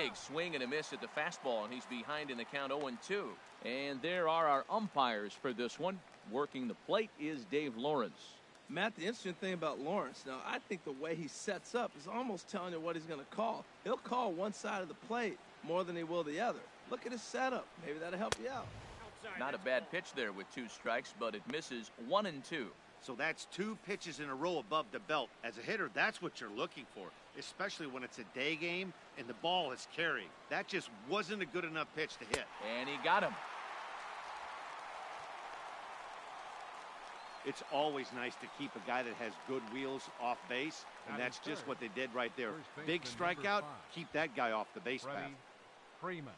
big swing and a miss at the fastball, and he's behind in the count 0-2. And there are our umpires for this one. Working the plate is Dave Lawrence. Matt, the interesting thing about Lawrence, now I think the way he sets up is almost telling you what he's going to call. He'll call one side of the plate more than he will the other. Look at his setup. Maybe that'll help you out. Not a bad pitch there with 2 strikes, but it misses 1-2. So that's 2 pitches in a row above the belt. As a hitter, that's what you're looking for, especially when it's a day game and the ball is carrying. That just wasn't a good enough pitch to hit. And he got him. It's always nice to keep a guy that has good wheels off base, and that's just what they did right there. Big strikeout, keep that guy off the base path. Freddy Freeman.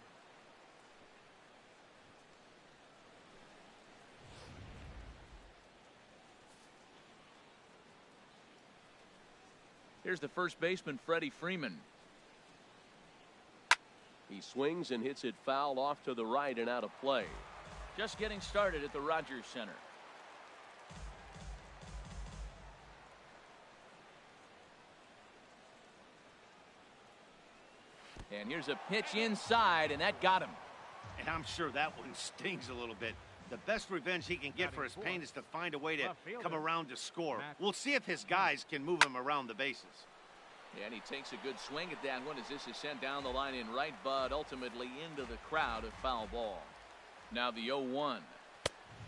Here's the first baseman, Freddy Freeman. He swings and hits it foul off to the right and out of play. Just getting started at the Rogers Center. And here's a pitch inside, and that got him. And I'm sure that one stings a little bit. The best revenge he can get for his pain is to find a way to come around to score. We'll see if his guys can move him around the bases. Yeah, and he takes a good swing at that one as this is sent down the line in right, but ultimately into the crowd, a foul ball. Now the 0-1.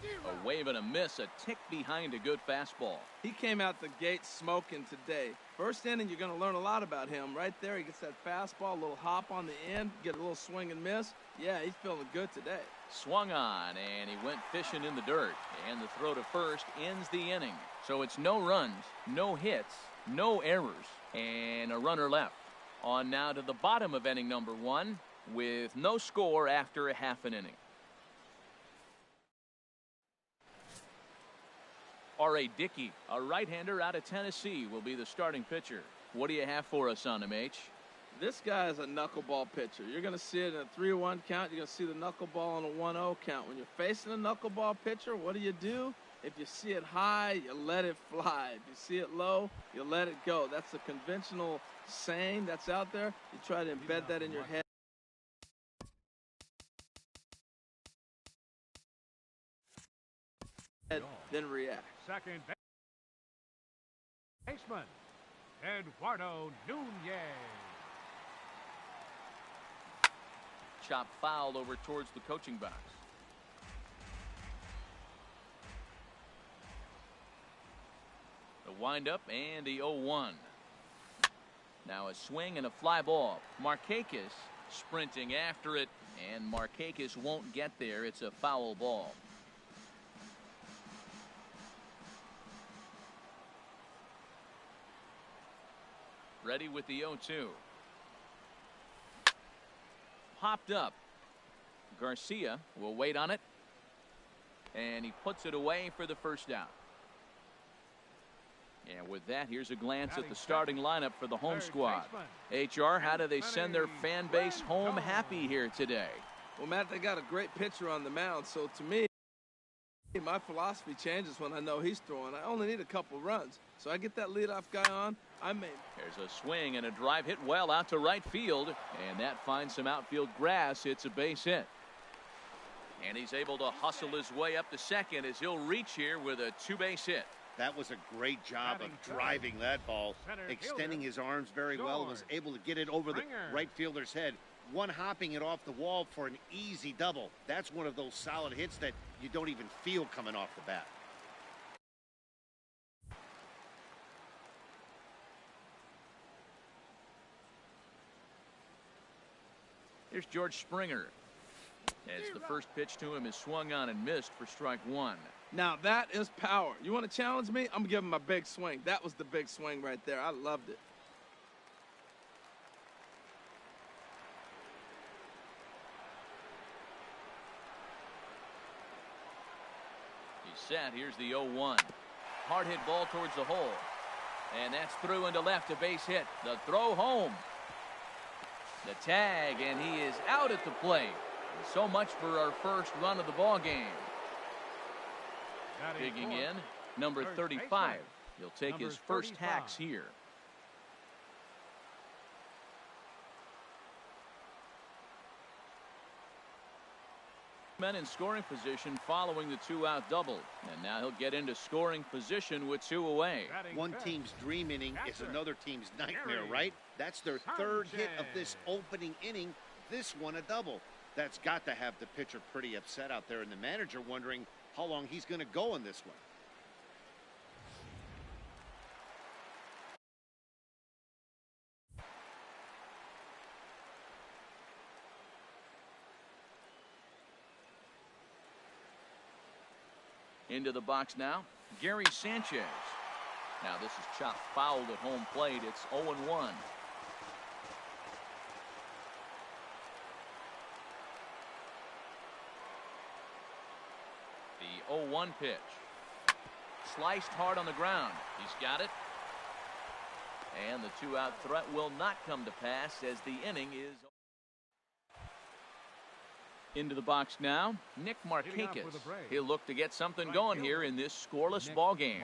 A wave and a miss, a tick behind a good fastball. He came out the gate smoking today. First inning, you're going to learn a lot about him. Right there, he gets that fastball, a little hop on the end, get a little swing and miss. Yeah, he's feeling good today. Swung on, and he went fishing in the dirt. And the throw to first ends the inning. So it's no runs, no hits, no errors, and a runner left. On now to the bottom of inning number 1 with no score after a half an inning. R.A. Dickey, a right-hander out of Tennessee, will be the starting pitcher. What do you have for us on him, H? This guy is a knuckleball pitcher. You're going to see it in a 3-1 count. You're going to see the knuckleball in a 1-0 count. When you're facing a knuckleball pitcher, what do? If you see it high, you let it fly. If you see it low, you let it go. That's a conventional saying that's out there. You try to embed that in your head. Then react. Second baseman, Eduardo Nunez. Chop foul over towards the coaching box. The windup and the 0-1. Now a swing and a fly ball. Markakis sprinting after it, and Markakis won't get there. It's a foul ball. Ready with the 0-2. Popped up. Garcia will wait on it. And he puts it away for the first down. And with that, here's a glance at the starting lineup for the home squad. HR, how do they send their fan base home happy here today? Well, Matt, they got a great pitcher on the mound. So to me, my philosophy changes when I know he's throwing. I only need a couple runs. So I get that leadoff guy on. There's a swing and a drive hit well out to right field, and that finds some outfield grass. It's a base hit. And he's able to hustle his way up to second as he'll reach here with a 2-base hit. That was a great job of driving that ball, extending his arms very well, was able to get it over the right fielder's head, one hopping it off the wall for an easy double. That's one of those solid hits that you don't even feel coming off the bat. Here's George Springer. As the first pitch to him is swung on and missed for strike 1. Now that is power. You want to challenge me? I'm going to give him a big swing. That was the big swing right there. I loved it. He's set. Here's the 0-1. Hard hit ball towards the hole. And that's through into left, a base hit. The throw home. The tag, and he is out at the plate. So much for our first run of the ball game. Digging in, number 35. He'll take his first hacks here. Men in scoring position following the 2-out double. And now he'll get into scoring position with 2 away. One team's dream inning is another team's nightmare, right? That's their third hit of this opening inning. This one a double. That's got to have the pitcher pretty upset out there, and the manager wondering how long he's going to go in this one. Into the box now, Gary Sanchez. Now this is chopped fouled at home plate. It's 0-1. The 0-1 pitch. Sliced hard on the ground. He's got it. And the 2-out threat will not come to pass as the inning is. Into the box now, Nick Markakis. He'll look to get something going here in this scoreless ball game.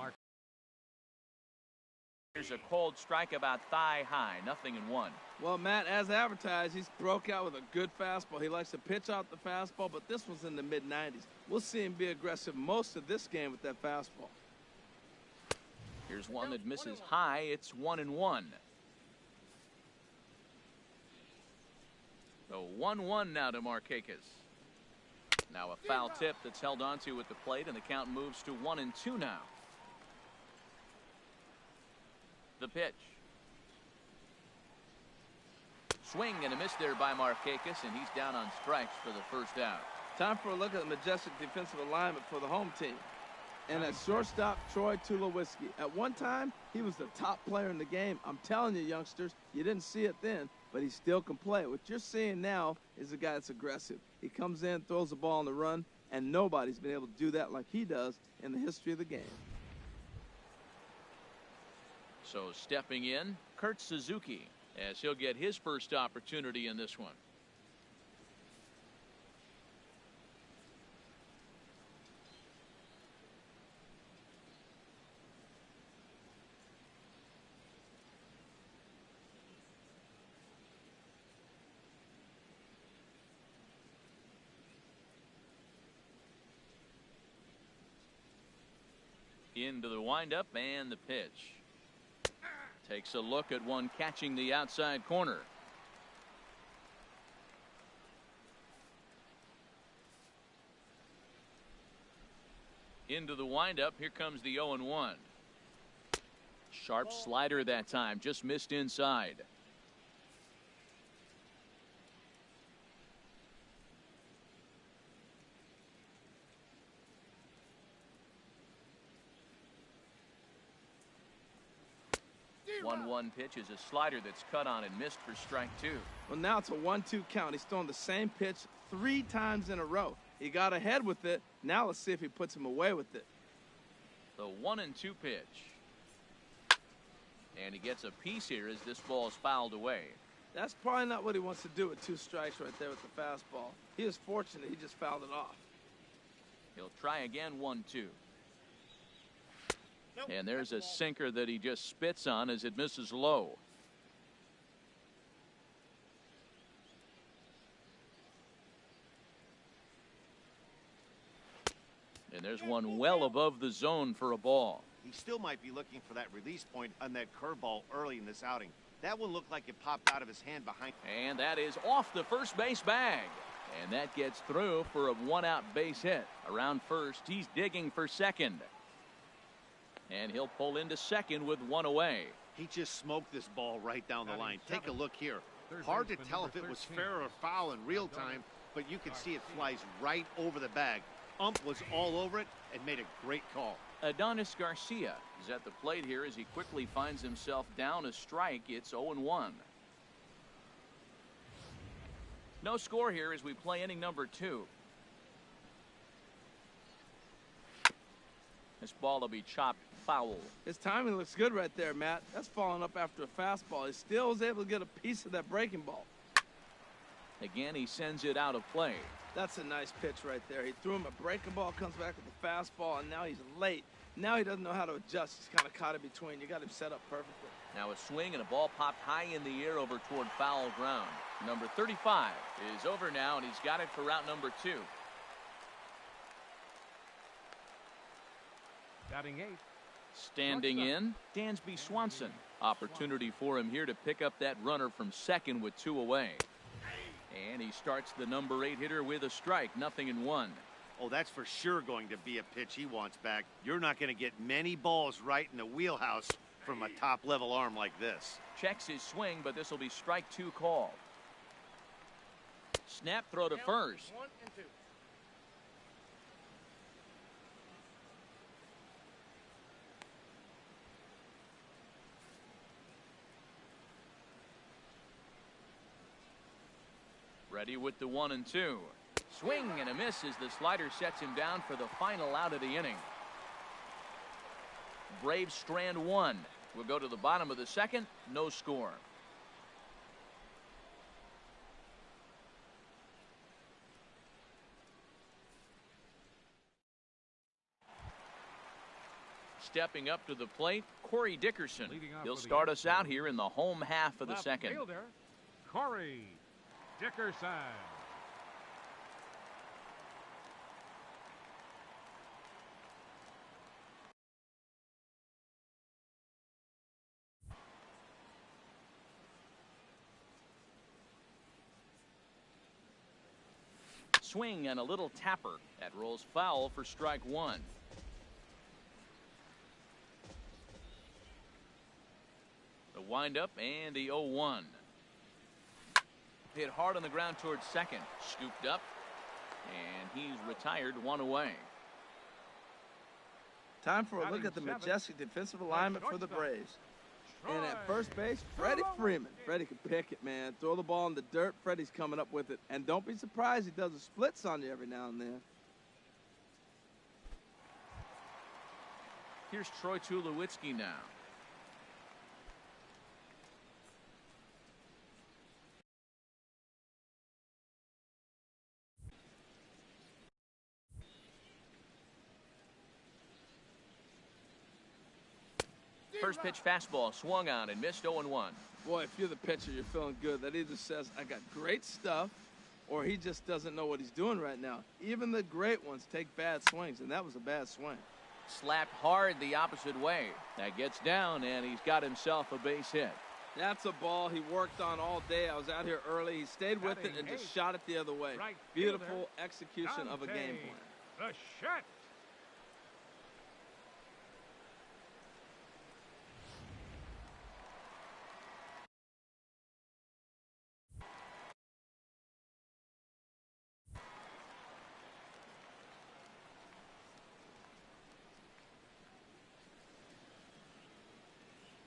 Here's a cold strike about thigh high, 0-1. Well, Matt, as advertised, he's broke out with a good fastball. He likes to pitch out the fastball, but this one's in the mid-90s. We'll see him be aggressive most of this game with that fastball. Here's one that misses high. It's 1-1. So 1-1 now to Markakis. Now a foul tip that's held onto at the plate, and the count moves to 1-2 now. The pitch. Swing and a miss there by Markakis, and he's down on strikes for the first out. Time for a look at the majestic defensive alignment for the home team. And at shortstop, Troy Tulowitzki. At one time, he was the top player in the game. I'm telling you, youngsters, you didn't see it then, but he still can play. What you're seeing now is a guy that's aggressive. He comes in, throws the ball on the run, and nobody's been able to do that like he does in the history of the game. So stepping in, Kurt Suzuki, as he'll get his first opportunity in this one. Into the windup and the pitch. Takes a look at one catching the outside corner. Into the windup. Here comes the 0-1. Sharp slider that time. Just missed inside. One pitch is a slider that's cut on and missed for strike 2. Well, now it's a 1-2 count. He's throwing the same pitch 3 times in a row. He got ahead with it. Now let's see if he puts him away with it. The 1-2 pitch. And he gets a piece here as this ball is fouled away. That's probably not what he wants to do with 2 strikes right there with the fastball. He is fortunate he just fouled it off. He'll try again, 1-2. And there's a sinker that he just spits on as it misses low. And there's one well above the zone for a ball. He still might be looking for that release point on that curveball early in this outing. That one looked like it popped out of his hand behind. And that is off the first base bag. And that gets through for a 1-out base hit. Around first, he's digging for second. And he'll pull into second with 1 away. He just smoked this ball right down the line. Take a look here. Hard to tell if it was fair or foul in real time, but you can see it flies right over the bag. Ump was all over it and made a great call. Adonis Garcia is at the plate here as he quickly finds himself down a strike. It's 0-1. No score here as we play inning number 2. This ball will be chopped foul. His timing looks good right there, Matt. That's falling up after a fastball. He still was able to get a piece of that breaking ball. Again, he sends it out of play. That's a nice pitch right there. He threw him a breaking ball, comes back with a fastball, and now he's late. Now he doesn't know how to adjust. He's kind of caught in between. You got him set up perfectly. Now a swing and a ball popped high in the air over toward foul ground. Number 35 is over now, and he's got it for route number 2. Batting 8. Standing in, Dansby Swanson. Opportunity for him here to pick up that runner from second with 2 away. And he starts the number 8 hitter with a strike, 0-1. Oh, that's for sure going to be a pitch he wants back. You're not going to get many balls right in the wheelhouse from a top-level arm like this. Checks his swing, but this will be strike 2 called. Snap throw to first. 1 and 2. Ready with the 1 and 2. Swing and a miss as the slider sets him down for the final out of the inning. Braves strand 1. We'll go to the bottom of the second. No score. Stepping up to the plate, Corey Dickerson. He'll start us out here in the home half of the second. Fielder, Corey Dickerson. Swing and a little tapper. That rolls foul for strike 1. The windup and the 0-1. Hit hard on the ground towards second. Scooped up. And he's retired, 1 away. Time for a look at the majestic defensive alignment for the Braves. And at first base, Freddy Freeman. Freddy can pick it, man. Throw the ball in the dirt. Freddy's coming up with it. And don't be surprised he does a splits on you every now and then. Here's Troy Tulowitzki now. First pitch fastball swung on and missed 0-1. Boy, if you're the pitcher, you're feeling good. That either says, I got great stuff, or he just doesn't know what he's doing right now. Even the great ones take bad swings, and that was a bad swing. Slapped hard the opposite way. That gets down, and he's got himself a base hit. That's a ball he worked on all day. I was out here early. He stayed with it and just shot it the other way. Beautiful execution of a game plan. The shot.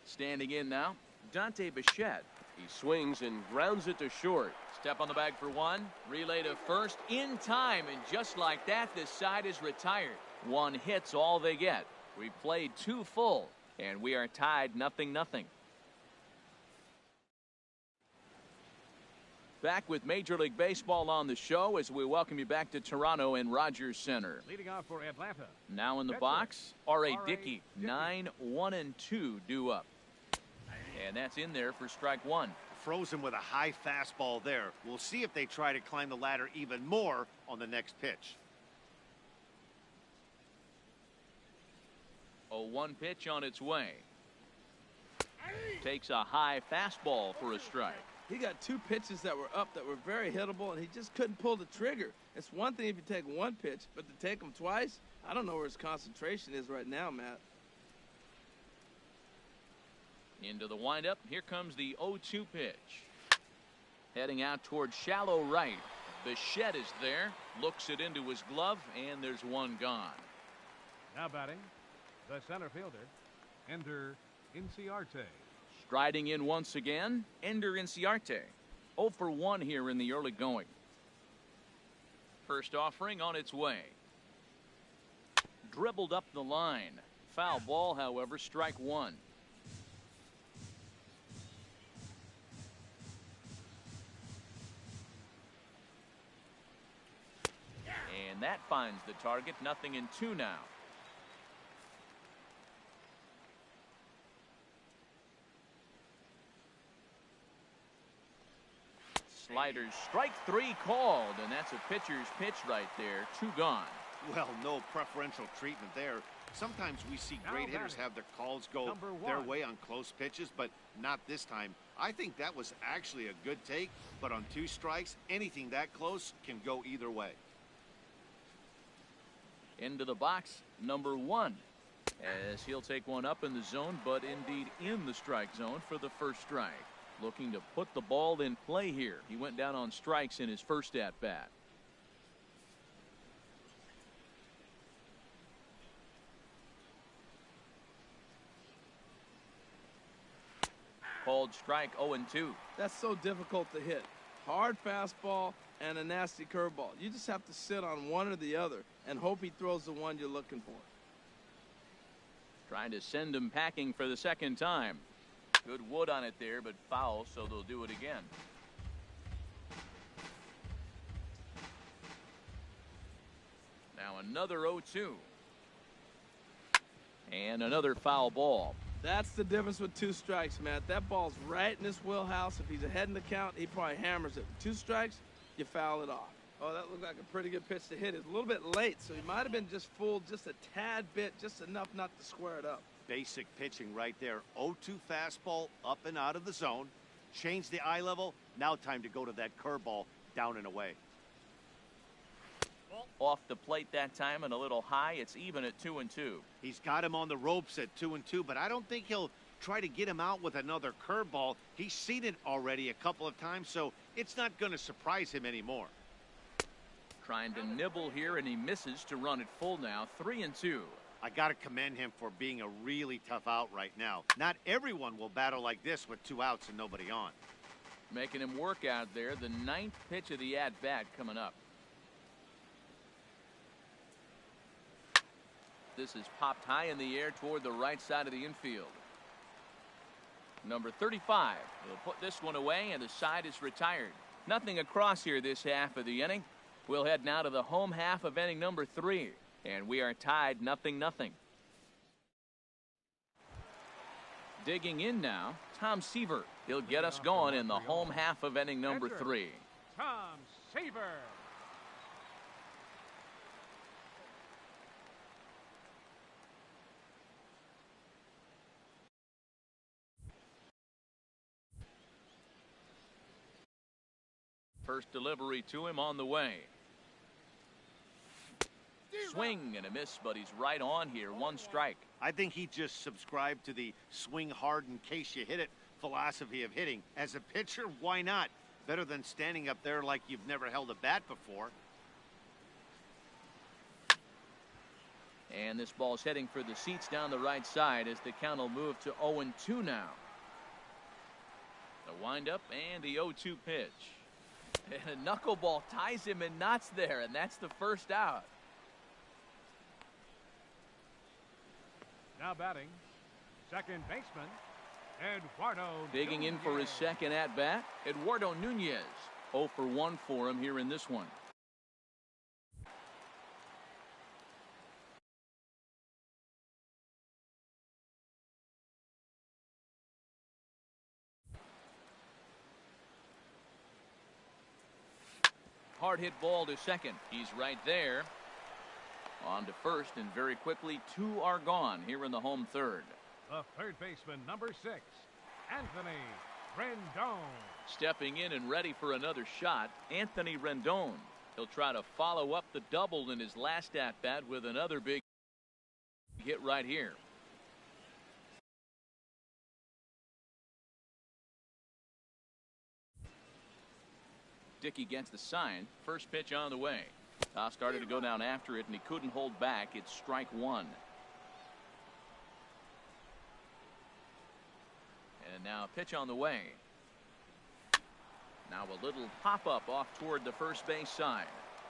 Standing in now, Dante Bichette. He swings and grounds it to short. Step on the bag for 1. Relay to first in time, and just like that, this side is retired. 1 hit's all they get. We played 2 full, and we are tied 0-0. Back with Major League Baseball on the show as we welcome you back to Toronto and Rogers Center. Leading off for Atlanta. Now in the box, R.A. Dickey. 9-1-2 due up. And that's in there for strike 1. Frozen with a high fastball there. We'll see if they try to climb the ladder even more on the next pitch. 0-1 pitch on its way. Takes a high fastball for a strike. He got 2 pitches that were up that were very hittable, and he just couldn't pull the trigger. It's one thing if you take 1 pitch, but to take them twice, I don't know where his concentration is right now, Matt. Into the windup. Here comes the 0-2 pitch. Heading out towards shallow right. Bichette is there. Looks it into his glove, and there's 1 gone. Now batting, the center fielder, Ender Inciarte. Striding in once again, Ender Inciarte. 0 for 1 here in the early going. First offering on its way. Dribbled up the line. Foul ball, however, strike 1. And that finds the target. 0-2 now. Sliders, strike 3 called, and that's a pitcher's pitch right there. 2 gone. Well, no preferential treatment there. Sometimes we see great hitters have their calls go their way on close pitches, but not this time. I think that was actually a good take, but on 2 strikes, anything that close can go either way. Into the box, number 1. As he'll take one up in the zone, but indeed in the strike zone for the first strike. Looking to put the ball in play here. He went down on strikes in his first at-bat. Called strike 0-2. That's so difficult to hit. Hard fastball and a nasty curveball. You just have to sit on one or the other and hope he throws the one you're looking for. Trying to send him packing for the second time. Good wood on it there, but foul, so they'll do it again. Now another 0-2. And another foul ball. That's the difference with 2 strikes, man. That ball's right in his wheelhouse. If he's ahead in the count, he probably hammers it. 2 strikes, you foul it off. Oh, that looked like a pretty good pitch to hit. It's a little bit late, so he might have been just fooled just a tad bit, just enough not to square it up. Basic pitching right there. 0-2 fastball up and out of the zone. Change the eye level. Now time to go to that curveball down and away. Off the plate that time and a little high. It's even at 2-2. He's got him on the ropes at 2-2, but I don't think he'll try to get him out with another curveball. He's seen it already a couple of times, so it's not going to surprise him anymore. Trying to nibble here, and he misses to run it full now. 3-2. I got to commend him for being a really tough out right now. Not everyone will battle like this with 2 outs and nobody on. Making him work out there. The 9th pitch of the at-bat coming up. This is popped high in the air toward the right side of the infield. Number 35 will put this one away, and the side is retired. Nothing across here this half of the inning. We'll head now to the home half of inning number 3, and we are tied 0-0. Digging in now, Tom Seaver. He'll get us going in the home half of inning number 3. Tom Seaver. First delivery to him on the way. Swing and a miss, but he's right on here. 1 strike. I think he just subscribed to the swing hard in case you hit it philosophy of hitting. As a pitcher, why not? Better than standing up there like you've never held a bat before. And this ball's heading for the seats down the right side as the count will move to 0-2 now. The windup and the 0-2 pitch. And a knuckleball ties him in knots there, and that's the first out. Now batting, second baseman, Eduardo Digging Nunez. in for his second at-bat, Eduardo Nunez. 0 for 1 for him here in this one. Hard hit ball to second. He's right there. On to first, and very quickly 2 are gone here in the home third. The third baseman, number 6, Anthony Rendon. Stepping in and ready for another shot, Anthony Rendon. He'll try to follow up the double in his last at-bat with another big hit right here. Dickey gets the sign. First pitch on the way. Started to go down after it, and he couldn't hold back. It's strike 1. And now a pitch on the way. Now a little pop-up off toward the first base side.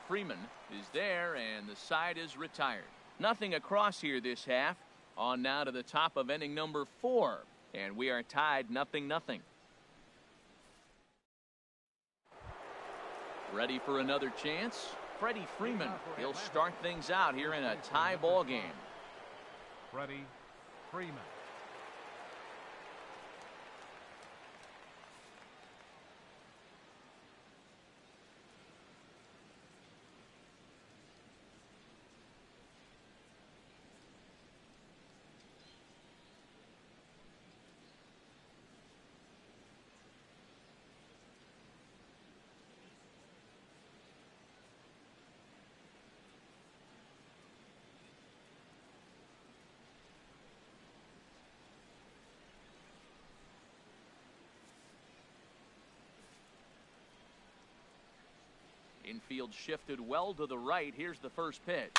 Freeman is there, and the side is retired. Nothing across here this half. On now to the top of inning number 4. And we are tied 0-0. Ready for another chance? Freddy Freeman. He'll start things out here in a tie ball game. Freddy Freeman. Infield shifted well to the right. Here's the first pitch.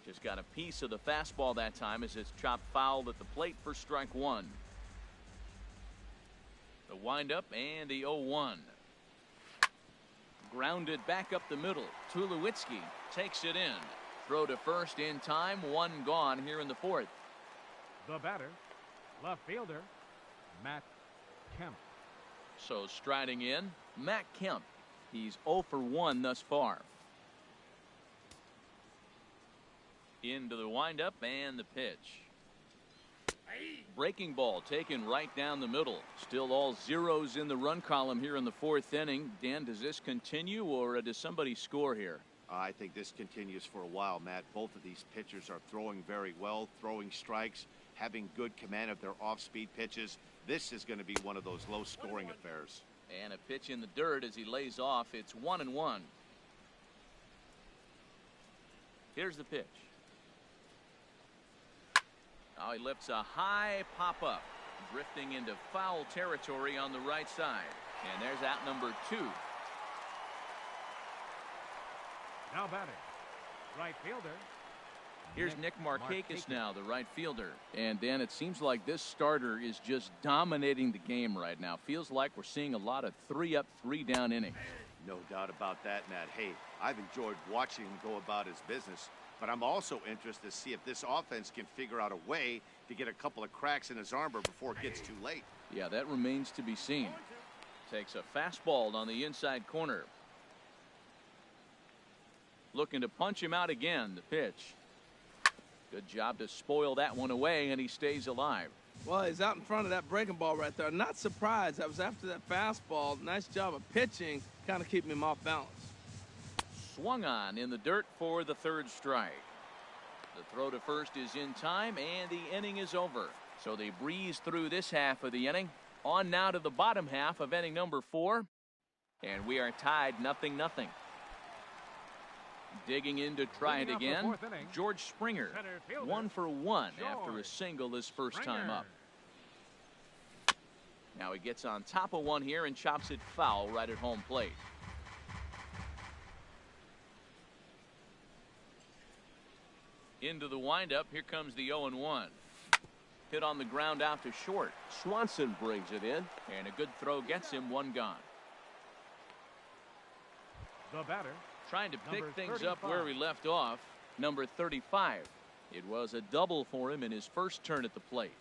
Just got a piece of the fastball that time as it's chopped foul at the plate for strike one. The windup and the 0-1. Grounded back up the middle. Tulowitzki takes it in. Throw to first in time. One gone here in the fourth. The batter, left fielder, Matt Kemp. So striding in, Matt Kemp. He's 0 for 1 thus far. Into the windup and the pitch. Breaking ball taken right down the middle. Still all zeros in the run column here in the fourth inning. Dan, does this continue or does somebody score here? I think this continues for a while, Matt. Both of these pitchers are throwing very well, throwing strikes, having good command of their off-speed pitches. This is going to be one of those low-scoring affairs. And a pitch in the dirt as he lays off. It's 1-1. Here's the pitch. Now he lifts a high pop-up, drifting into foul territory on the right side. And there's out number 2. Now batting, right fielder. Here's Nick Markakis now, the right fielder. And Dan, it seems like this starter is just dominating the game right now. Feels like we're seeing a lot of 3-up, 3-down innings. No doubt about that, Matt. Hey, I've enjoyed watching him go about his business, but I'm also interested to see if this offense can figure out a way to get a couple of cracks in his armor before it gets too late. Yeah, that remains to be seen. Takes a fastball on the inside corner. Looking to punch him out again. The pitch. Good job to spoil that one away, and he stays alive. Well, he's out in front of that breaking ball right there. Not surprised. That was after that fastball. Nice job of pitching, kind of keeping him off balance. Swung on in the dirt for the third strike. The throw to first is in time, and the inning is over. So they breeze through this half of the inning. On now to the bottom half of inning number 4. And we are tied 0-0. Digging in to try it again, George Springer, 1 for 1 after a single his first time up. Now he gets on top of one here and chops it foul right at home plate. Into the windup, here comes the 0-1. Hit on the ground out to short. Swanson brings it in. And a good throw gets him, one gone. The batter, trying to pick number things 35. up where we left off. Number 35. It was a double for him in his first turn at the plate.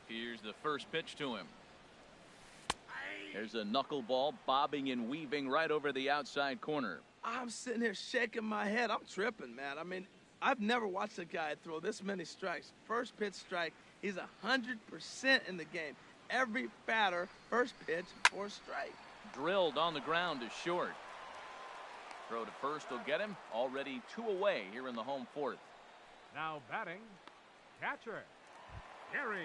Here's the first pitch to him. There's a knuckleball bobbing and weaving right over the outside corner. I'm sitting here shaking my head. I'm tripping, man. I mean, I've never watched a guy throw this many strikes. First pitch strike, he's 100% in the game. Every batter, first pitch, or strike. Drilled on the ground to short. Throw to first will get him. Already 2 away here in the home fourth. now batting, catcher, Gary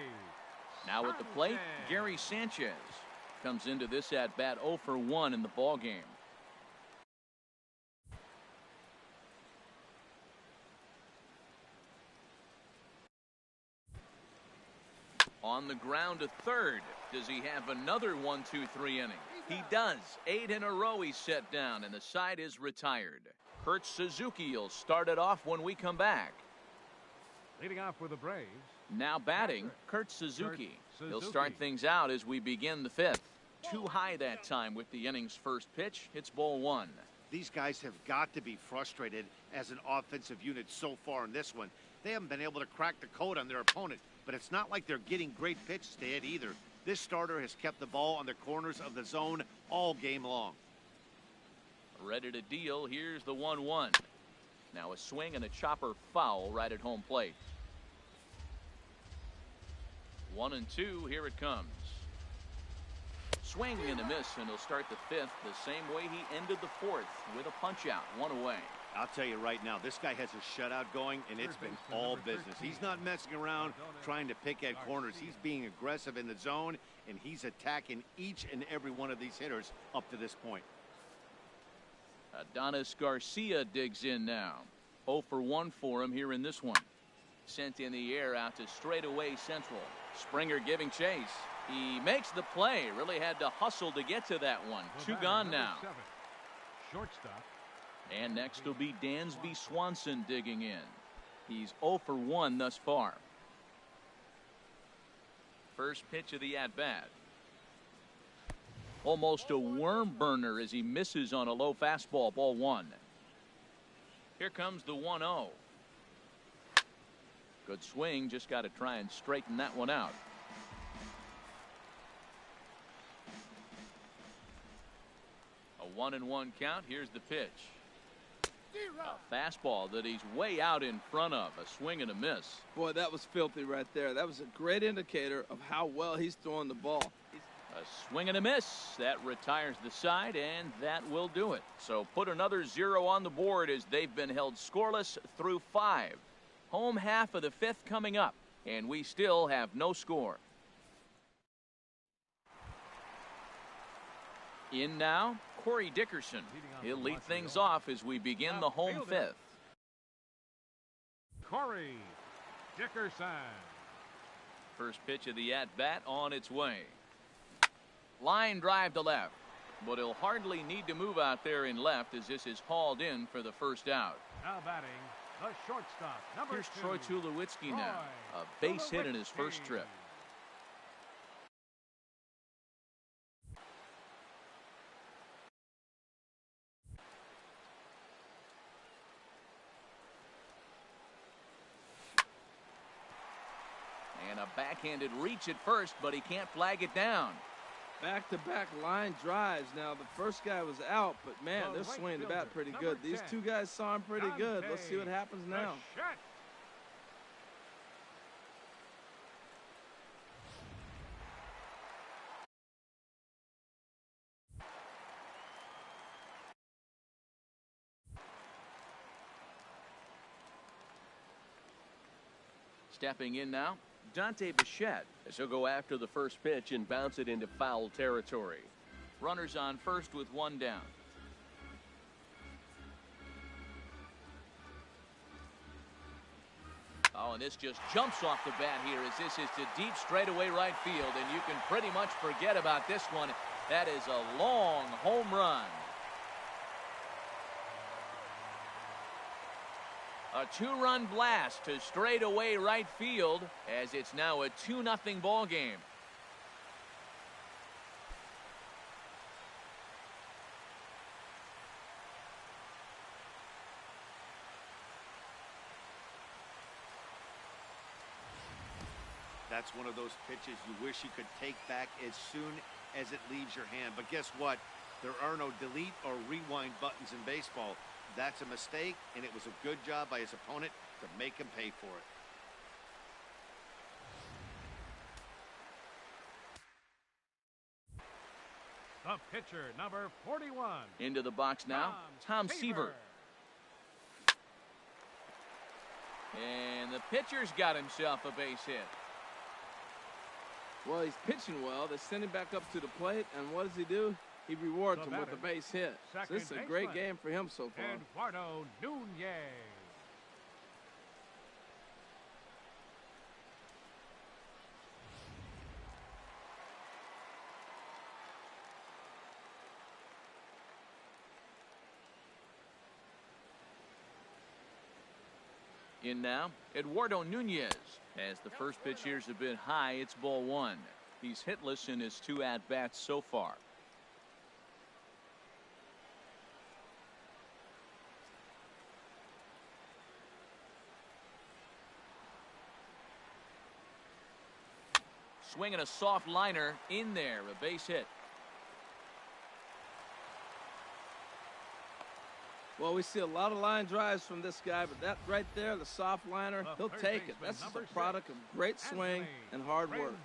Now at the plate, Gary Sanchez comes into this at bat 0 for 1 in the ball game. On the ground to third. Does he have another 1-2-3 inning? He does. 8 in a row he's set down, and the side is retired. Kurt Suzuki will start it off when we come back. Leading off for the Braves. Now batting, Kurt Suzuki. He'll start things out as we begin the fifth. Too high that time with the inning's first pitch. It's ball 1. These guys have got to be frustrated as an offensive unit so far in this one. They haven't been able to crack the code on their opponent, but it's not like they're getting great pitches to hit either. This starter has kept the ball on the corners of the zone all game long. Ready to deal. Here's the 1-1. Now a swing and a chopper foul right at home plate. 1-2. Here it comes. Swing and a miss, and he'll start the fifth the same way he ended the fourth with a punch out, 1 away. I'll tell you right now, this guy has a shutout going, and it's been all business. He's not messing around trying to pick at corners. He's being aggressive in the zone, and he's attacking each and every one of these hitters up to this point. Adonis Garcia digs in now. 0 for 1 for him here in this one. Sent in the air out to straightaway central. Springer giving chase. He makes the play. Really had to hustle to get to that one. 2 gone now. shortstop. And next will be Dansby Swanson digging in. He's 0 for 1 thus far. First pitch of the at-bat. Almost a worm burner as he misses on a low fastball. Ball 1. Here comes the 1-0. Good swing. Just got to try and straighten that one out. A 1-1 count. Here's the pitch. A fastball that he's way out in front of. A swing and a miss. Boy, that was filthy right there. That was a great indicator of how well he's throwing the ball. A swing and a miss. That retires the side, and that will do it. So put another 0 on the board as they've been held scoreless through 5. Home half of the 5th coming up, and we still have no score. In now, Corey Dickerson. He'll lead things off as we begin the home 5th. Corey Dickerson. First pitch of the at-bat on its way. Line drive to left, but he'll hardly need to move out there in left as this is hauled in for the first out. Now batting, the shortstop, number Here's 2. Troy Tulowitzki now. A base hit in his first trip. And a backhanded reach at first, but he can't flag it down. Back-to-back line drives. Now, the first guy was out, but man, they're swinging the bat pretty good. These two guys saw him pretty good. Let's see what happens now. Stepping in now, Dante Bichette, as he'll go after the first pitch and bounce it into foul territory. Runners on first with 1 down. Oh, and this just jumps off the bat here as this is to deep straightaway right field, and you can pretty much forget about this one. That is a long home run. A 2-run blast to straightaway right field as it's now a 2-0 ball game. That's one of those pitches you wish you could take back as soon as it leaves your hand. But guess what? There are no delete or rewind buttons in baseball. That's a mistake, and it was a good job by his opponent to make him pay for it. The pitcher, number 41. Into the box now, Tom Seaver. And the pitcher's got himself a base hit. Well, he's pitching well. They send him back up to the plate, and what does he do? He rewards him with a base hit. So this is a great game for him so far. Eduardo Nunez. In now, Eduardo Nunez. As the first pitch here's a bit high, it's ball 1. He's hitless in his 2 at-bats so far. Swinging a soft liner in there, a base hit. Well, we see a lot of line drives from this guy, but that right there, the soft liner, he'll take it. That's just a product of great swing and hard work.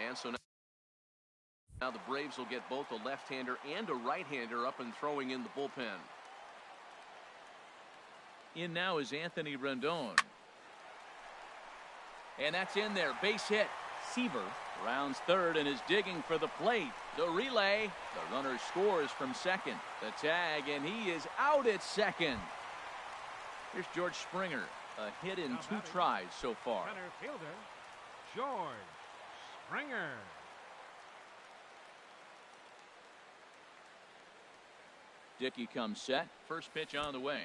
And so now the Braves will get both a left-hander and a right-hander up and throwing in the bullpen. In now is Anthony Rendon. And that's in there. Base hit. Seaver rounds third and is digging for the plate. The relay. The runner scores from second. The tag, and he is out at second. Here's George Springer. A hit in 2 tries so far. Center fielder, George Springer. Dickey comes set. First pitch on the way.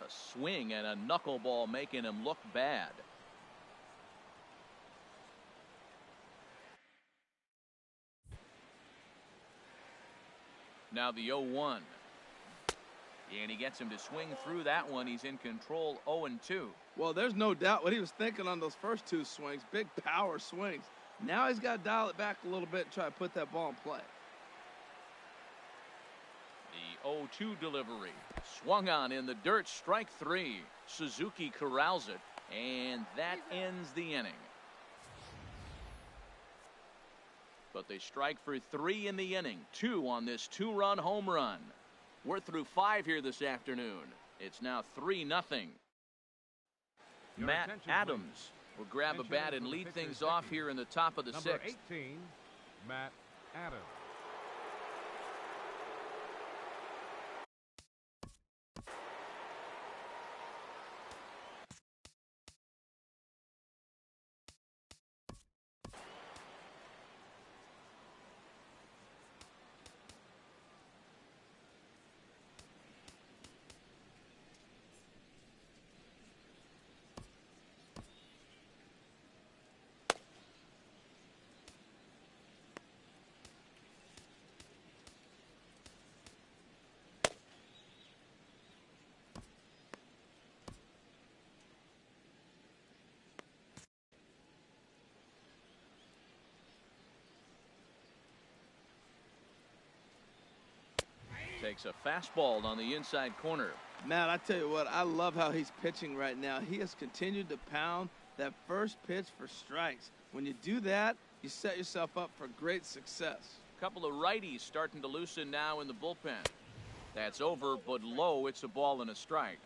A swing and a knuckleball making him look bad. Now the 0-1. And he gets him to swing through that one. He's in control, 0-2. Well, there's no doubt what he was thinking on those first two swings. Big power swings. Now he's got to dial it back a little bit and try to put that ball in play. The 0-2 delivery. Swung on in the dirt, strike three. Suzuki corrals it, and that ends the inning. But they strike for three in the inning. Two on this two-run home run. We're through five here this afternoon. It's now 3-0. Matt Adams will grab a bat and lead things off here in the top of the sixth. Number 18, Matt Adams. Takes a fastball on the inside corner. Matt, I tell you what, I love how he's pitching right now. He has continued to pound that first pitch for strikes. When you do that, you set yourself up for great success. A couple of righties starting to loosen now in the bullpen. That's over, but low. It's a ball and a strike.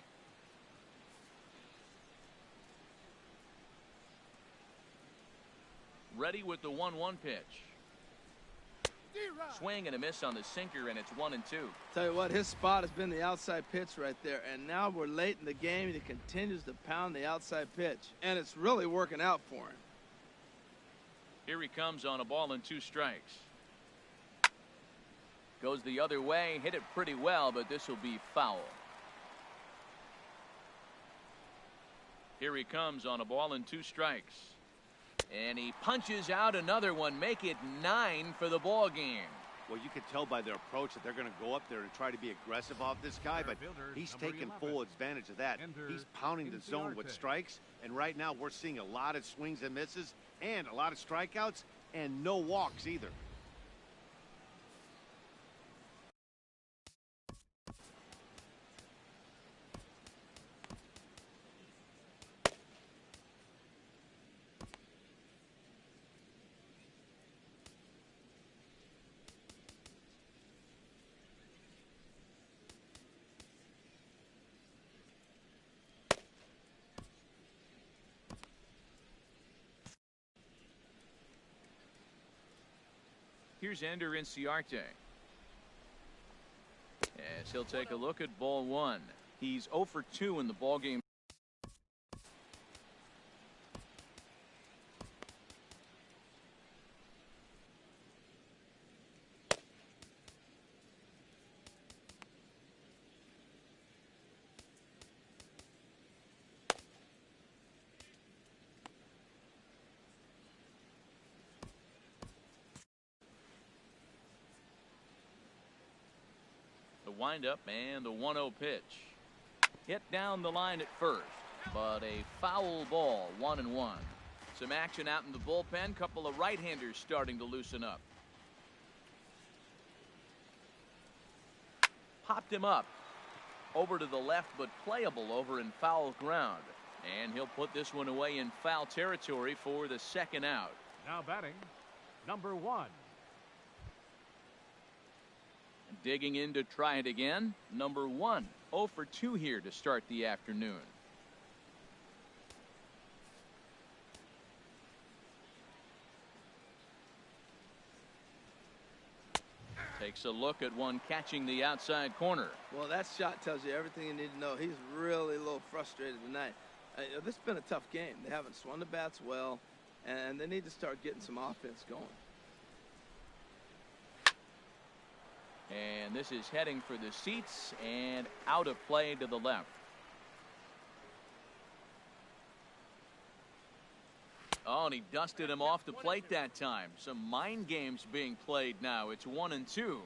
Ready with the 1-1 pitch. Swing and a miss on the sinker, and it's 1-2. Tell you what, his spot has been the outside pitch right there, and now we're late in the game, and he continues to pound the outside pitch, and it's really working out for him. Here he comes on a ball and 2 strikes. Goes the other way, hit it pretty well, but this will be foul. Here he comes on a ball and 2 strikes. And he punches out another one, make it 9 for the ball game. Well, you can tell by their approach that they're going to go up there and try to be aggressive off this guy, but he's taking full advantage of that. He's pounding the zone with strikes, and right now we're seeing a lot of swings and misses and a lot of strikeouts and no walks either. Here's Ender Inciarte. As he'll take a look at ball 1. He's 0 for 2 in the ball game. Windup and the 1-0 pitch. Hit down the line at first, but a foul ball, 1-1. Some action out in the bullpen. Couple of right-handers starting to loosen up. Popped him up over to the left, but playable over in foul ground. And he'll put this one away in foul territory for the second out. Now batting, number 1. Digging in to try it again, number 1. 0 for 2 here to start the afternoon. Takes a look at one catching the outside corner. Well, that shot tells you everything you need to know. He's really a little frustrated tonight. This has been a tough game. They haven't swung the bats well. and they need to start getting some offense going. And this is heading for the seats and out of play to the left. Oh, and he dusted him off the plate that time. Some mind games being played now. It's 1-2.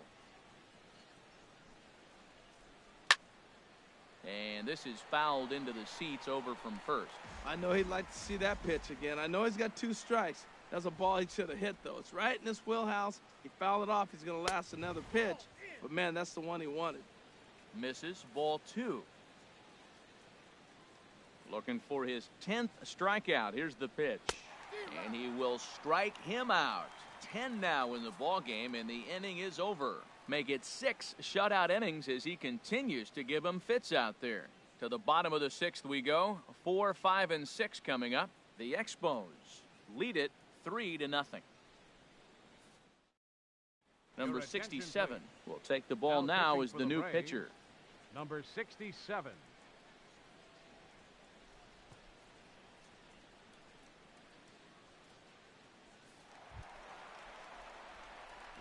And this is fouled into the seats over from first. I know he'd like to see that pitch again. I know he's got 2 strikes. That's a ball he should have hit, though. It's right in his wheelhouse. He fouled it off. He's going to last another pitch. But, man, that's the one he wanted. Misses, ball 2. Looking for his 10th strikeout. Here's the pitch. And he will strike him out. 10 now in the ball game, and the inning is over. Make it 6 shutout innings as he continues to give him fits out there. To the bottom of the 6th we go. 4, 5, and 6 coming up. The Expos lead it 3-0. Number 67 will take the ball now as the new pitcher. Number 67.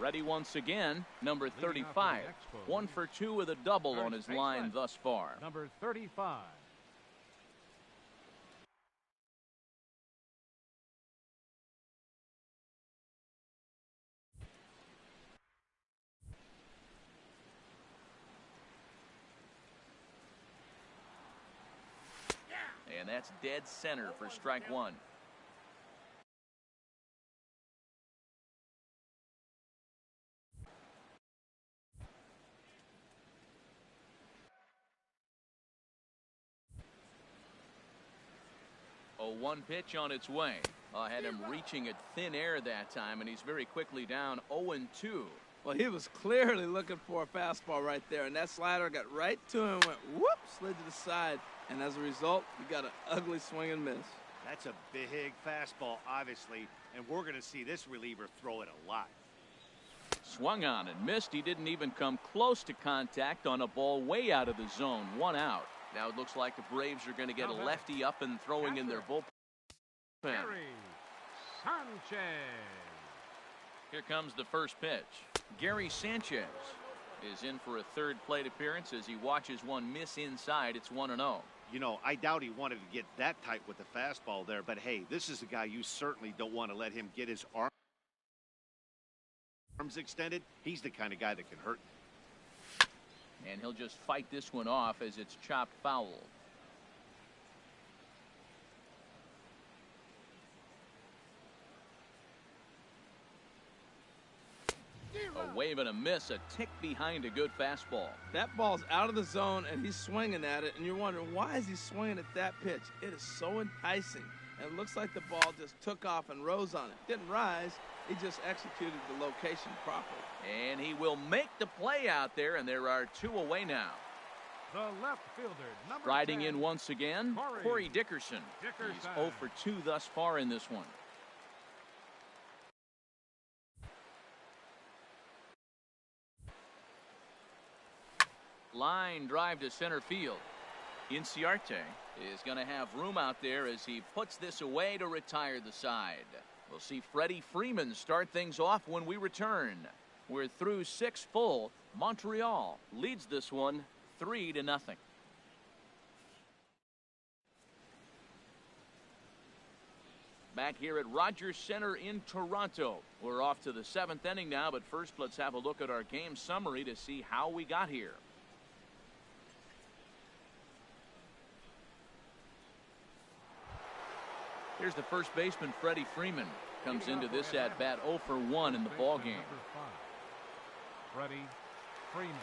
Ready once again, number 35. 1 for 2 with a double on his line thus far. Number 35. And that's dead center for strike 1. A 1 pitch on its way. I had him reaching at thin air that time, and he's very quickly down 0-2. Well, he was clearly looking for a fastball right there, and that slider got right to him and went whoop, slid to the side, and as a result, he got an ugly swing and miss. That's a big fastball, obviously, and we're going to see this reliever throw it a lot. Swung on and missed. He didn't even come close to contact on a ball way out of the zone. 1 out. Now it looks like the Braves are going to get a lefty up and throwing in their bullpen. Sanchez. Here comes the first pitch. Gary Sanchez is in for a 3rd plate appearance as he watches one miss inside. It's 1-0. You know, I doubt he wanted to get that tight with the fastball there, but hey, this is a guy you certainly don't want to let him get his arms extended. He's the kind of guy that can hurt. And he'll just fight this one off as it's chopped foul. A wave and a miss, a tick behind a good fastball. That ball's out of the zone, and he's swinging at it, and you're wondering, why is he swinging at that pitch? It is so enticing, and it looks like the ball just took off and rose on it. Didn't rise, he just executed the location properly. And he will make the play out there, and there are 2 away now. The left fielder, number Riding 10, in once again, Corey Dickerson. He's 0 for 2 thus far in this one. Line drive to center field. Inciarte is going to have room out there as he puts this away to retire the side. We'll see Freddy Freeman start things off when we return. We're through 6 full. Montreal leads this one 3-0. Back here at Rogers Center in Toronto. We're off to the 7th inning now, but first let's have a look at our game summary to see how we got here. Here's the first baseman, Freddy Freeman. Comes into this at-bat 0 for 1 in the ballgame. Freddy Freeman.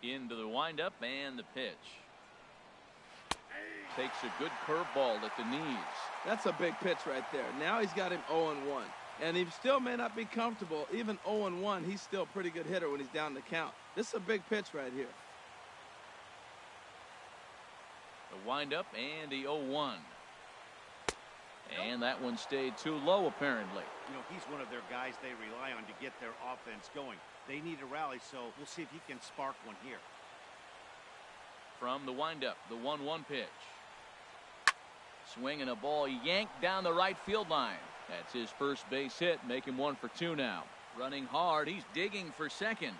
Into the windup and the pitch. Takes a good curveball at the knees. That's a big pitch right there. Now he's got him 0-1. And he still may not be comfortable. Even 0-1, he's still a pretty good hitter when he's down the count. This is a big pitch right here. The windup and the 0-1. And that one stayed too low, apparently. You know, he's one of their guys they rely on to get their offense going. They need a rally, so we'll see if he can spark one here. From the windup, the 1-1 pitch. Swinging a ball yanked down the right field line. That's his first base hit, making 1 for 2 now. Running hard, he's digging for second.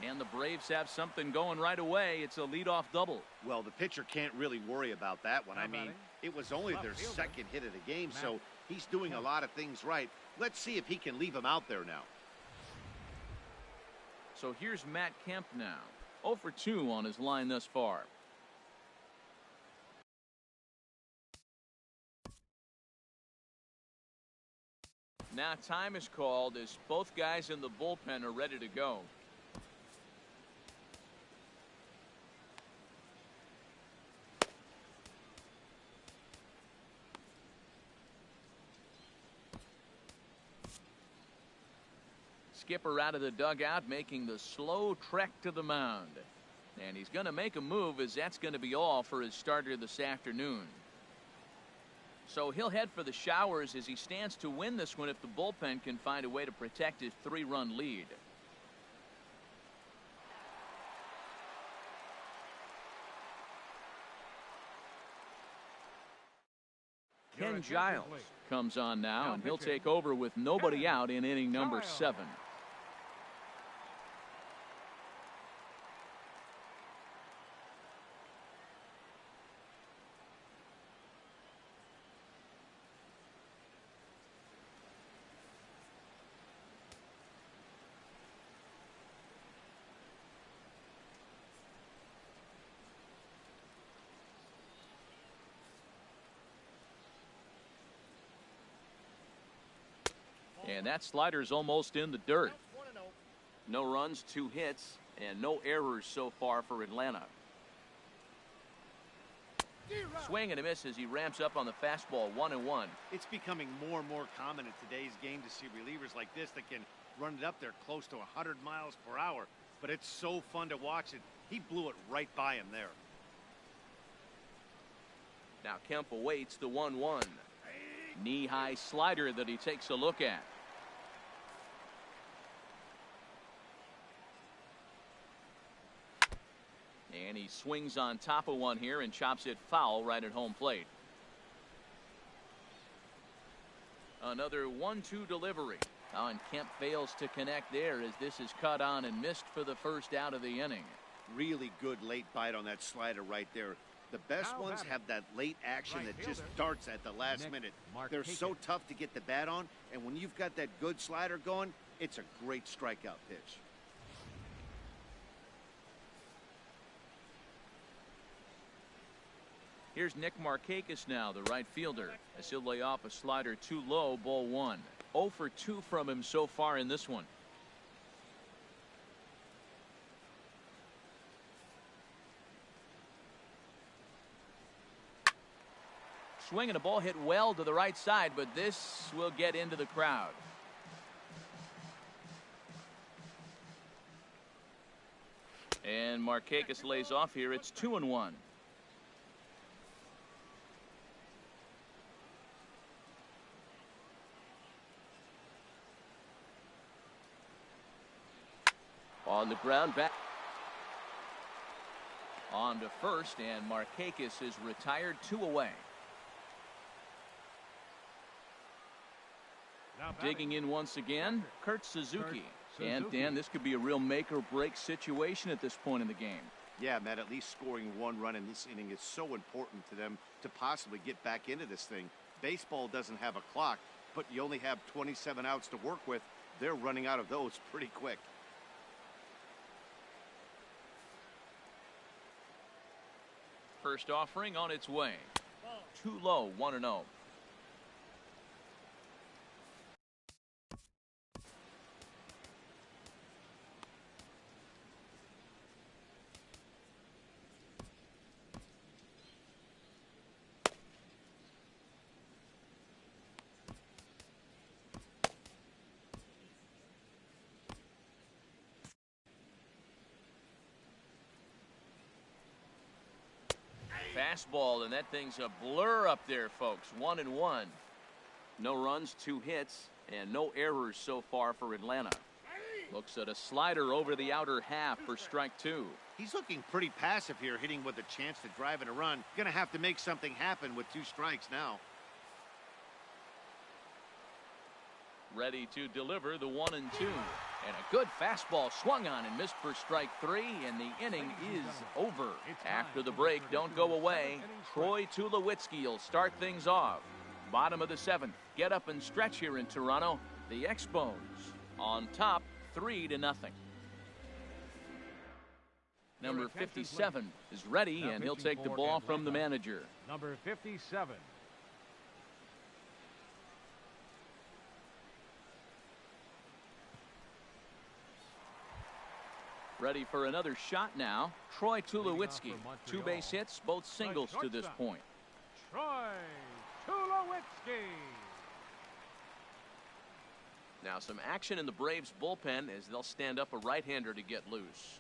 And the Braves have something going right away. It's a leadoff double. Well, the pitcher can't really worry about that one. I mean, it was only their second hit of the game, so he's doing a lot of things right. Let's see if he can leave him out there now. So here's Matt Kemp now. 0 for 2 on his line thus far. Now time is called as both guys in the bullpen are ready to go. Skipper out of the dugout making the slow trek to the mound. And he's going to make a move as that's going to be all for his starter this afternoon. So he'll head for the showers as he stands to win this one if the bullpen can find a way to protect his 3-run lead. Ken Giles comes on now, and he'll take over with nobody out in inning number 7. And that slider's almost in the dirt. No runs, 2 hits, and no errors so far for Atlanta. Swing and a miss as he ramps up on the fastball, 1-1. It's becoming more and more common in today's game to see relievers like this that can run it up there close to 100 miles per hour. But it's so fun to watch it. He blew it right by him there. Now Kemp awaits the 1-1. Knee-high slider that he takes a look at. And he swings on top of one here and chops it foul right at home plate. Another 1-2 delivery. Oh, and Kemp fails to connect there as this is cut on and missed for the first out of the inning. Really good late bite on that slider right there. The best ones have that late action that just darts at the last minute. They're so tough to get the bat on, and when you've got that good slider going, it's a great strikeout pitch. Here's Nick Markakis now, the right fielder, as he'll lay off a slider too low, ball 1. 0 for 2 from him so far in this one. Swing and a ball hit well to the right side, but this will get into the crowd. And Markakis lays off here. It's 2-1. On the ground, back on to first, and Markakis is retired, 2 away. Digging in once again, Kurt Suzuki. And Dan, this could be a real make or break situation at this point in the game. Yeah, Matt, at least scoring 1 run in this inning is so important to them to possibly get back into this thing. Baseball doesn't have a clock, but you only have 27 outs to work with. They're running out of those pretty quick. First offering on its way. Too low, 1-0. fastball, and that thing's a blur up there, folks. 1-1. No runs, 2 hits, and no errors so far for Atlanta. Looks at a slider over the outer half for strike 2. He's looking pretty passive here, hitting with a chance to drive in a run. Gonna have to make something happen with 2 strikes now. Ready to deliver the 1-2. And a good fastball swung on and missed for strike 3, and the inning is over. After the break, don't go away. Troy Tulowitzki will start things off. Bottom of the 7th. Get up and stretch here in Toronto. The Expos on top 3-0. Number 57 is ready, and he'll take the ball from the manager. Number 57. Ready for another shot now. Troy Tulowitzki. 2 base hits, both singles to this point. Troy Tulowitzki. Now some action in the Braves bullpen as they'll stand up a right-hander to get loose.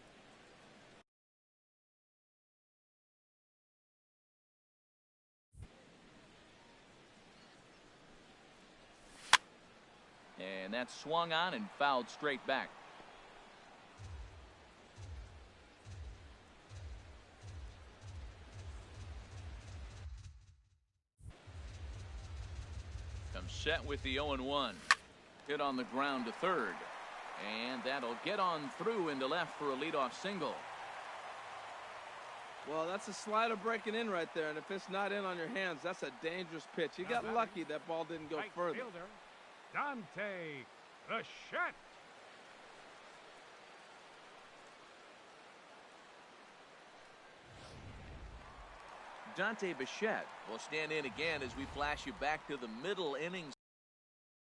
And that's swung on and fouled straight back. Comes set with the 0-1. Hit on the ground to third. And that'll get on through into left for a leadoff single. Well, that's a slider breaking in right there, and if it's not in on your hands, that's a dangerous pitch. He got lucky that ball didn't go further. Fielder, Dante Bichette. Dante Bichette will stand in again as we flash you back to the middle innings.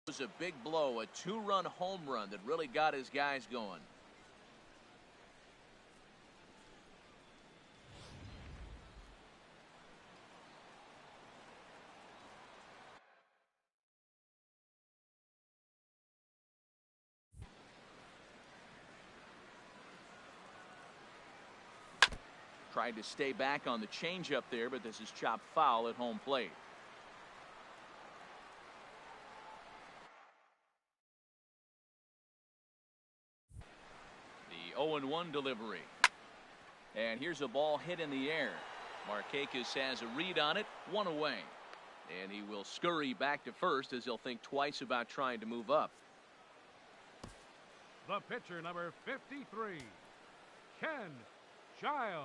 It was a big blow, a 2-run home run that really got his guys going. Tried to stay back on the changeup there, but this is chopped foul at home plate. The 0-1 delivery. And here's a ball hit in the air. Markakis has a read on it, 1 away. And he will scurry back to first as he'll think twice about trying to move up. The pitcher, number 53, Ken Giles.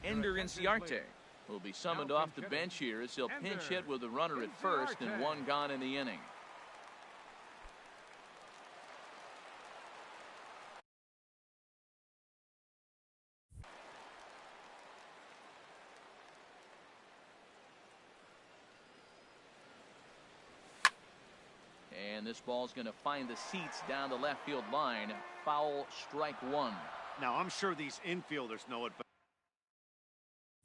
Ender Inciarte will be summoned off the bench here as he'll pinch hit with a runner at first and 1 gone in the inning. And this ball's going to find the seats down the left field line. Foul, strike 1. Now, I'm sure these infielders know it,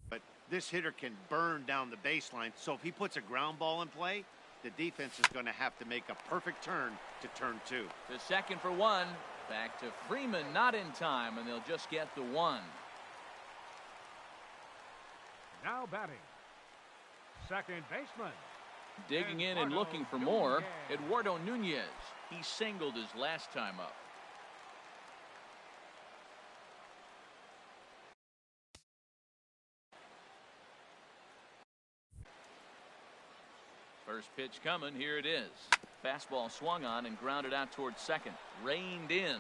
but this hitter can burn down the baseline. So if he puts a ground ball in play, the defense is going to have to make a perfect turn to turn 2. The second for 1. Back to Freeman, not in time, and they'll just get the 1. Now batting, second baseman. Digging in and looking for more, Eduardo Nunez. He singled his last time up. First pitch coming. Here it is. Fastball swung on and grounded out towards second. Reined in.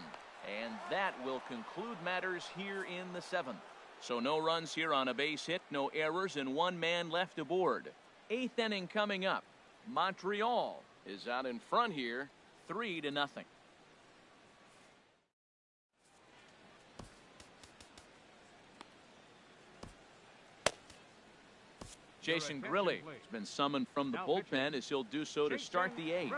And that will conclude matters here in the 7th. So no runs here on a base hit, no errors, and 1 man left aboard. 8th inning coming up. Montreal is out in front here, 3-0. Jason Grilli has been summoned from the bullpen as he'll do so to start the 8th.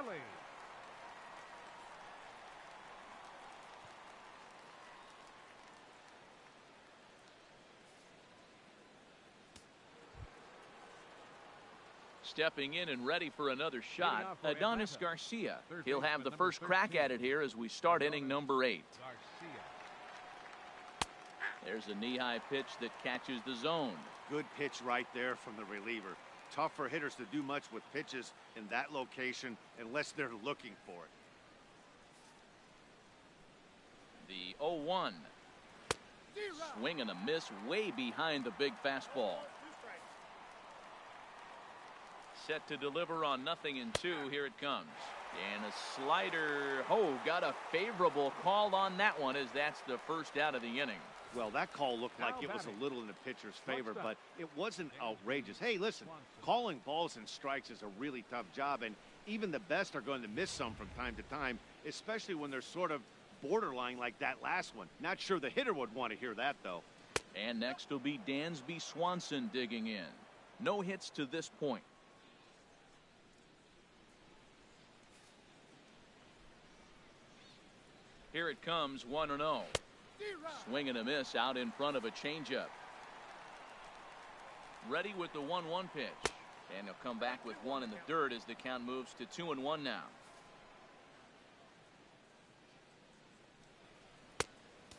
Stepping in and ready for another shot, Adonis Garcia. He'll have the first crack at it here as we start inning number 8. There's a knee-high pitch that catches the zone. Good pitch right there from the reliever. Tough for hitters to do much with pitches in that location unless they're looking for it. The 0-1. Swing and a miss way behind the big fastball. Set to deliver on 0-2. Here it comes. And a slider. Oh, got a favorable call on that one as that's the first out of the inning. Well, that call looked like it was a little in the pitcher's favor, but it wasn't outrageous. Hey, listen, calling balls and strikes is a really tough job, and even the best are going to miss some from time to time, especially when they're sort of borderline like that last one. Not sure the hitter would want to hear that, though. And next will be Dansby Swanson digging in. No hits to this point. Here it comes, 1-0. Swing and a miss out in front of a changeup. Ready with the 1-1 pitch. And he'll come back with one in the dirt as the count moves to 2-1 now.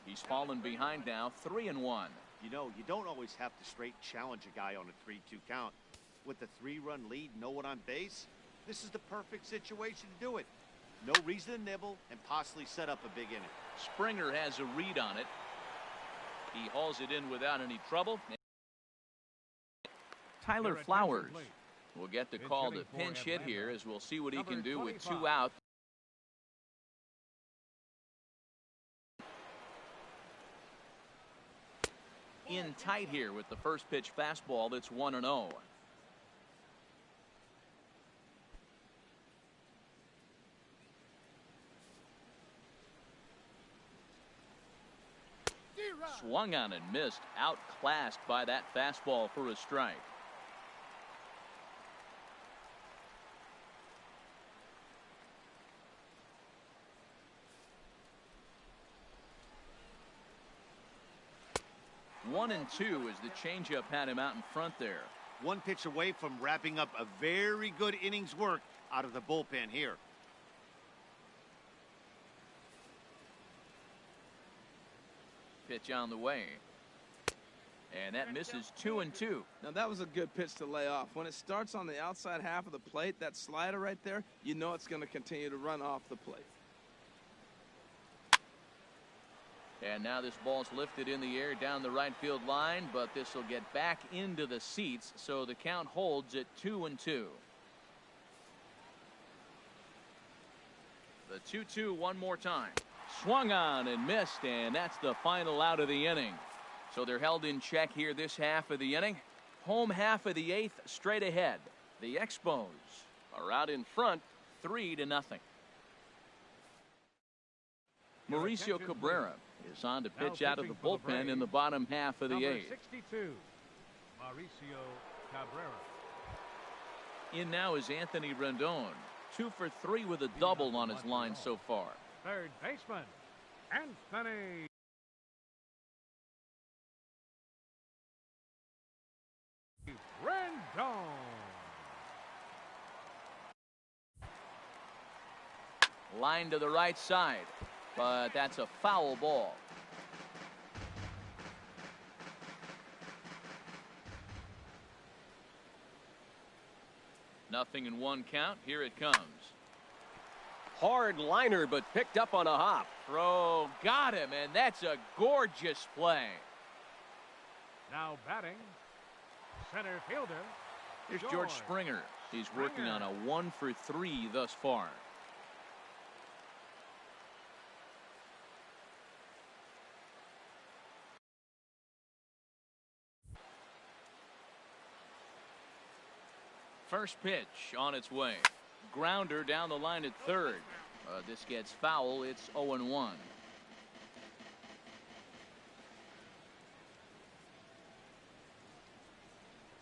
He's fallen behind now, 3-1. You know, you don't always have to straight challenge a guy on a 3-2 count. With the 3-run lead, no one on base, this is the perfect situation to do it. No reason to nibble and possibly set up a big inning. Springer has a read on it. He hauls it in without any trouble. Tyler Flowers will get the call to pinch hit here as we'll see what he can do with 2 outs. In tight here with the first pitch fastball. That's 1-0. Swung on and missed, outclassed by that fastball for a strike. One and two as the changeup had him out in front there. One pitch away from wrapping up a very good inning's work out of the bullpen here. Pitch on the way. And that misses 2-2. Now that was a good pitch to lay off. When it starts on the outside half of the plate, that slider right there, you know it's going to continue to run off the plate. And now this ball's lifted in the air down the right field line, but this will get back into the seats, so the count holds at 2-2. The 2-2 one more time. Swung on and missed, and that's the final out of the inning. So they're held in check here this half of the inning. Home half of the 8th straight ahead. The Expos are out in front 3-0. Mauricio Cabrera is on to pitch out of the bullpen in the bottom half of the 8th. 62, Mauricio Cabrera. In now is Anthony Rendon. 2 for 3 with a double on his line so far. Third baseman, Anthony Rendon. Line to the right side, but that's a foul ball. Nothing in one count. Here it comes. Hard liner, but picked up on a hop. Throw got him, and that's a gorgeous play. Now batting, center fielder. Here's George Springer. He's working on a 1 for 3 thus far. First pitch on its way. Grounder down the line at third. This gets foul. It's 0-1.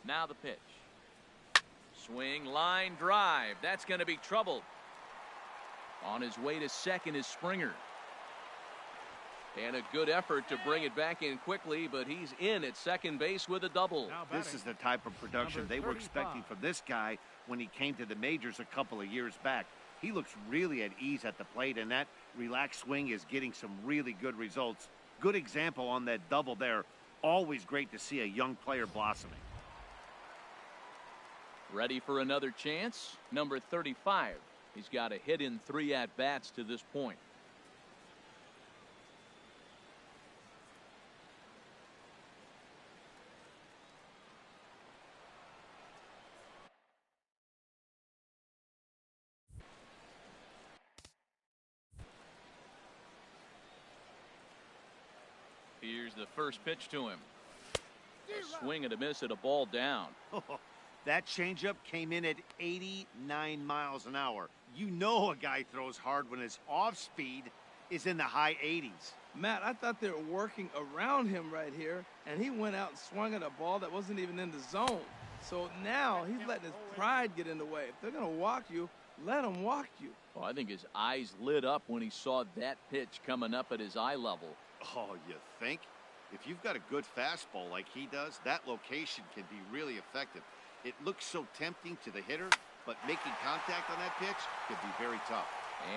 Now the pitch. Swing, line, drive. That's going to be trouble. On his way to second is Springer. And a good effort to bring it back in quickly, but he's in at second base with a double. This is the type of production they were expecting from this guy when he came to the majors a couple of years back. He looks really at ease at the plate, and that relaxed swing is getting some really good results. Good example on that double there. Always great to see a young player blossoming. Ready for another chance? Number 35. He's got a hit in 3 at-bats to this point. Here's the first pitch to him. A swing and a miss at a ball down. That changeup came in at 89 miles an hour. You know a guy throws hard when his off speed is in the high 80s. Matt, I thought they were working around him right here, and he went out and swung at a ball that wasn't even in the zone. So now he's letting his pride get in the way. If they're going to walk you, let them walk you. Well, I think his eyes lit up when he saw that pitch coming up at his eye level. Oh, you think? If you've got a good fastball like he does, that location can be really effective. It looks so tempting to the hitter, but making contact on that pitch could be very tough.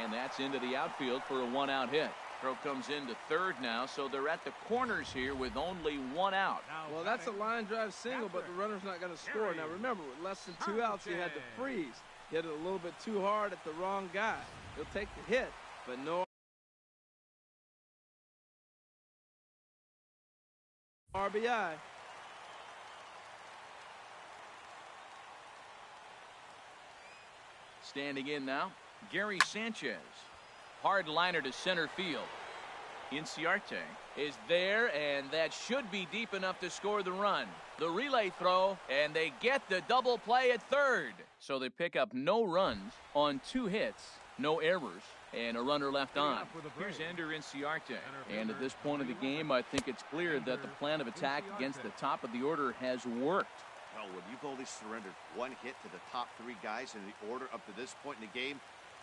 And that's into the outfield for a 1-out hit. Throw comes into third now, so they're at the corners here with only 1 out. Well, that's a line drive single, but the runner's not going to score. Now, remember, with less than 2 outs, he had to freeze. He hit it a little bit too hard at the wrong guy. He'll take the hit, but no RBI. Standing in now, Gary Sanchez. Hard liner to center field. Inciarte is there, and that should be deep enough to score the run. The relay throw, and they get the double play at third. So they pick up no runs on 2 hits, no errors, and a runner left on. Here's Ender Inciarte. And at this point of the game, I think it's clear that the plan of attack against the top of the order has worked. Well, when you've only surrendered 1 hit to the top 3 guys in the order up to this point in the game,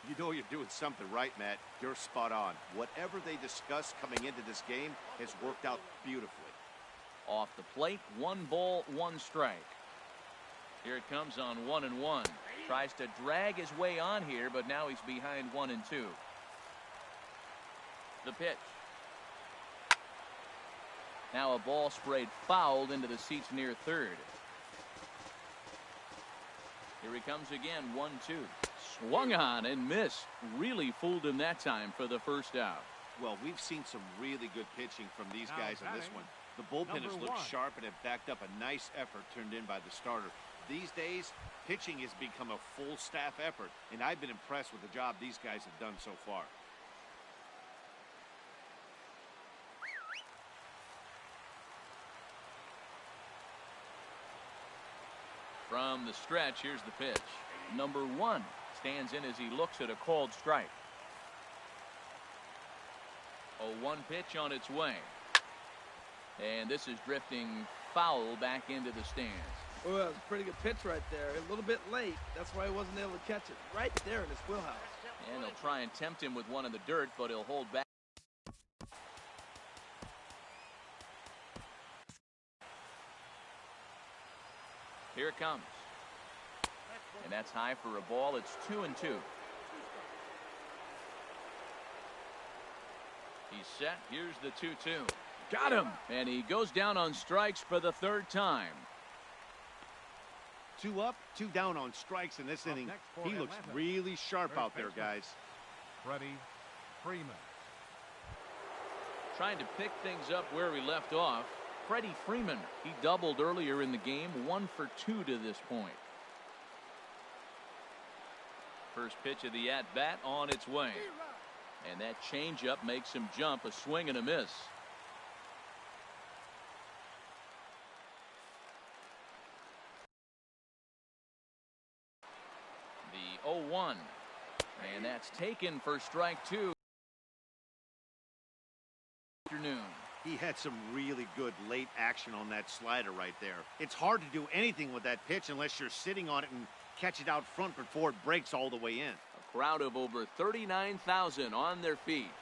you know you're doing something right, Matt. You're spot on. Whatever they discussed coming into this game has worked out beautifully. Off the plate, 1 ball, 1 strike. Here it comes on 1-1. Tries to drag his way on here, but now he's behind 1-2. The pitch. Now a ball sprayed fouled into the seats near third. Here he comes again, 1-2. Swung on and missed. Really fooled him that time for the first out. Well, we've seen some really good pitching from these guys in this one. The bullpen has looked sharp and have backed up a nice effort turned in by the starter. These days, pitching has become a full staff effort, and I've been impressed with the job these guys have done so far. From the stretch, here's the pitch. Number 1 stands in as he looks at a called strike. 0-1 pitch on its way. And this is drifting foul back into the stands. Well, that was a pretty good pitch right there. A little bit late. That's why he wasn't able to catch it. Right there in his wheelhouse. And they'll try and tempt him with one in the dirt, but he'll hold back. Here it comes. And that's high for a ball. It's 2-2. He's set. Here's the 2-2. Got him. And he goes down on strikes for the 3rd time. 2 up, 2 down on strikes in this inning. He looks really sharp out there, guys. Freddy Freeman. Trying to pick things up where we left off. Freddy Freeman. He doubled earlier in the game. 1 for 2 to this point. First pitch of the at-bat on its way. And that changeup makes him jump. A swing and a miss. The 0-1. And that's taken for strike 2. Afternoon. He had some really good late action on that slider right there. It's hard to do anything with that pitch unless you're sitting on it and catch it out front before it breaks all the way in. A crowd of over 39,000 on their feet.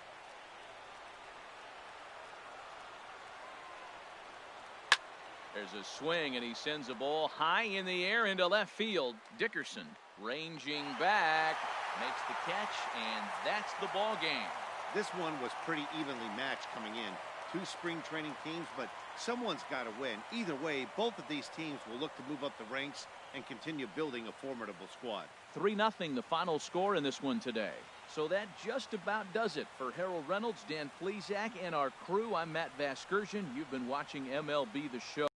There's a swing, and he sends a ball high in the air into left field. Dickerson ranging back, makes the catch, and that's the ball game. This one was pretty evenly matched coming in. Two spring training teams, but someone's got to win. Either way, both of these teams will look to move up the ranks and continue building a formidable squad. 3-0 the final score in this one today. So that just about does it for Harold Reynolds, Dan Plesac, and our crew. I'm Matt Vasgersian. You've been watching MLB The Show.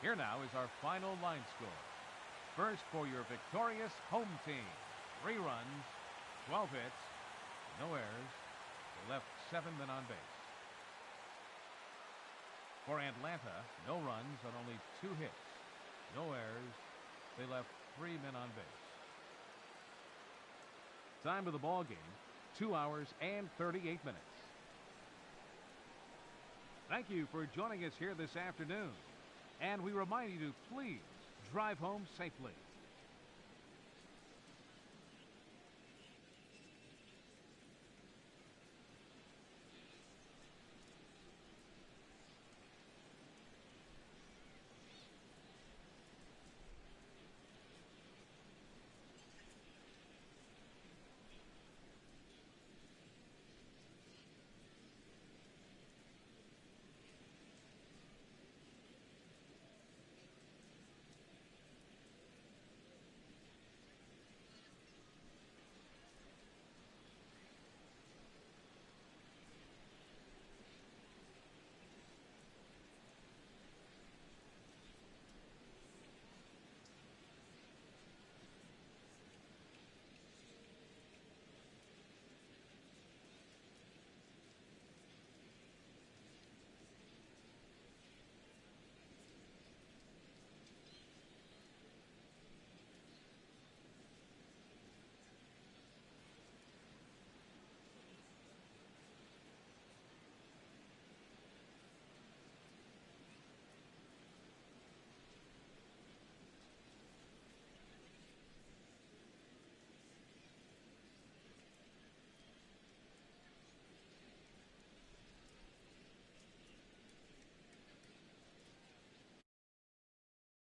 Here now is our final line score. First for your victorious home team. 3 runs, 12 hits, no errors. They left 7 men on base. For Atlanta, no runs on only 2 hits, no errors. They left 3 men on base. Time of the ball game, 2 hours and 38 minutes. Thank you for joining us here this afternoon. And we remind you to please drive home safely.